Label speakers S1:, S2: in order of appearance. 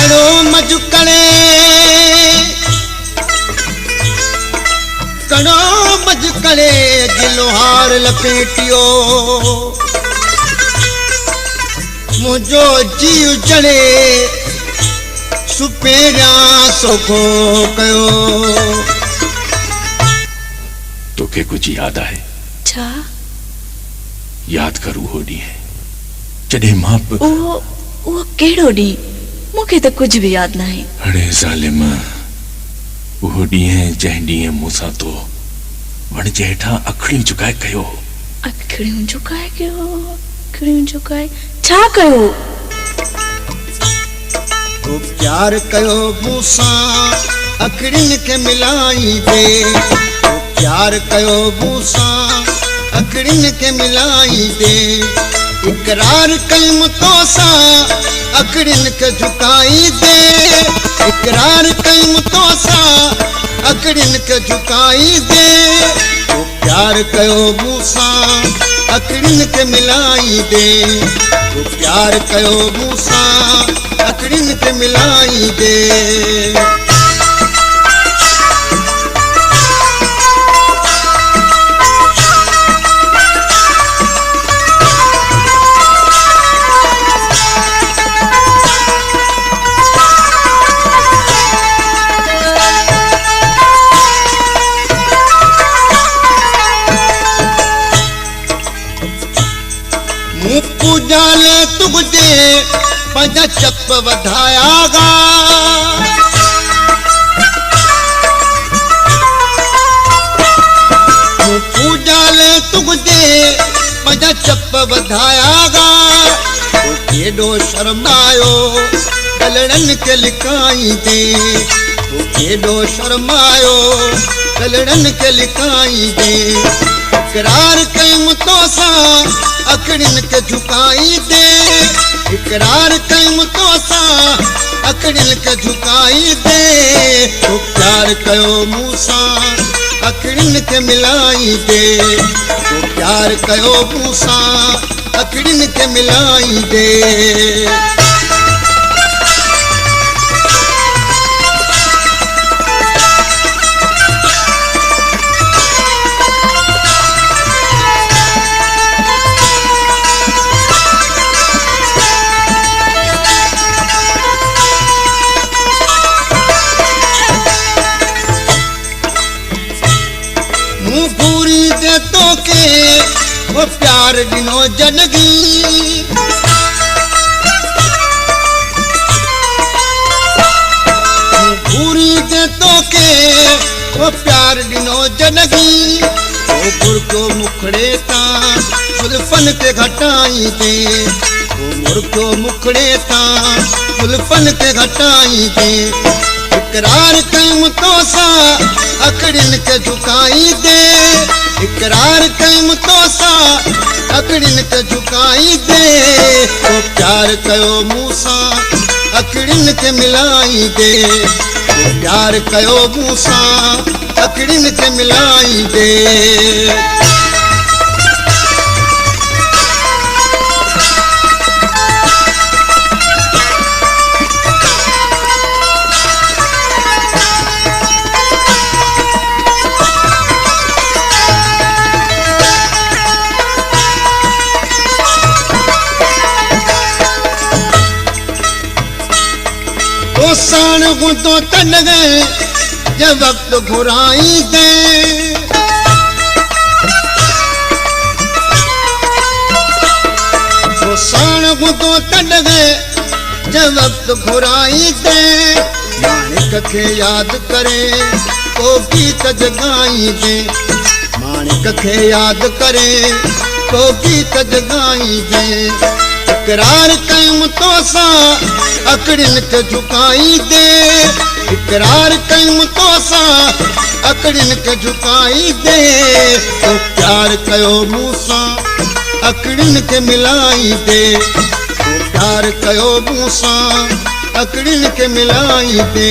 S1: कड़ो मजुकड़े कड़ो मजुकड़े गिलोहार लपेटियो मुझो जीव जड़े सुपेरा सोखो कयो
S2: तो के कुछ याद आए
S3: छा
S2: याद करू हो डी है जडे मां
S3: वो केड़ो डी मुखे तो कुछ भी याद नहीं।
S2: अरे जालिमा वो डी है जह डी है मूसा तो वण जेठा अखड़ी चुकाए कयो
S3: अखड़ी चुकाए कयो अखड़ी चुकाए छा कयो
S1: तो प्यार कयो मूसा अखड़िन के मिलाई दे तो प्यार कयो मूसा अखड़िन के मिलाई दे इकरार कलम तो सा अखड़िन के झुकाई दे इकरार कलम तो सा अखड़िन के झुकाई दे तो प्यार कयो मूसा अखड़िन के मिलाई दे तो प्यार कयो मूसा अखड़िन के मिलाई दे पूजाले तुझे पंजा चप वधायागा पूजाले तुझे पंजा चप वधायागा तो केडो शर्मायो कलड़न के लिकाई दे तो केडो शर्मायो कलड़न के लिकाई दे इकरार कलम तो सा अखड़िन के झुकाई दे इकरार कलम तो सा अखड़िन के झुकाई दे तो प्यार कयो मूसा अखड़िन के मिलाई दे तो प्यार कयो मूसा अखड़िन के मिलाई दे वो प्यार दिनो जनगी पूरी दे तो के वो प्यार दिनो जनगी वो गुर को मुखड़े ता सुल्फन के घटाई दे वो गुर को मुखड़े ता सुल्फन के घटाई दे इकरार कलम तो सा अखड़िन के झुकाई दे इकरार कलम तो सा अखड़िन के झुकाई दे तो प्यार कयो मूसा अखड़िन के मिलाई दे तो प्यार कयो मूसा अखड़िन के मिलाई दे सान गुंदो तन गए जब वक्त घुराई दे वो सान गुंदो तन गए जब वक्त घुराई दे माणिक के याद करे तो गीत जगाई दे माणिक के याद करे तो गीत जगाई दे इकरार कलम तो सा अखड़िन के झुकाई दे इकरार कलम तो सा अखड़िन के झुकाई दे तो प्यार कयो मूसा अखड़िन के मिलाई दे तो प्यार कयो मूसा अखड़िन के मिलाई दे